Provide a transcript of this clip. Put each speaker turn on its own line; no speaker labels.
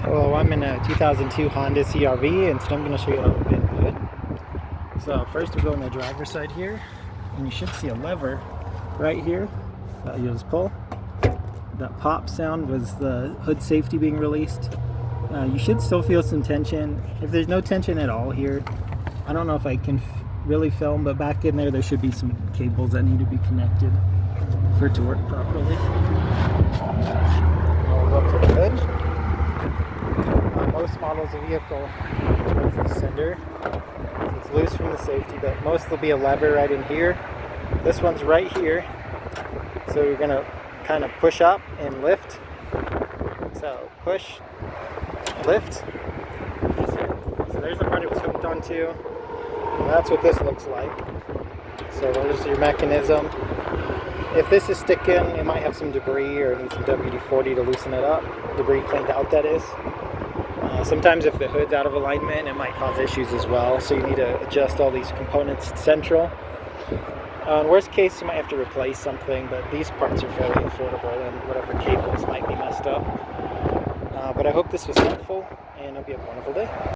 Hello, I'm in a 2002 Honda CR-V, and today I'm going to show you how to open the hood. So first we go on the driver's side here, and you should see a lever right here that you'll just pull. That pop sound was the hood safety being released. You should still feel some tension. If there's no tension at all here, I don't know if I can really film, but back in there should be some cables that need to be connected for it to work properly. I'll go up to the hood. Most models of vehicle is the sender. It's loose from the safety, but most will be a lever right in here. This one's right here. So you're gonna kind of push up and lift. So push, lift. So there's the part it was hooked onto. And that's what this looks like. So there's your mechanism. If this is sticking, it might have some debris or need some WD-40 to loosen it up. Debris cleaned out, that is. Sometimes if the hood's out of alignment, it might cause issues as well, so you need to adjust all these components central. In worst case, you might have to replace something, but these parts are fairly affordable, and whatever cables might be messed up. But I hope this was helpful, and I hope you have a wonderful day.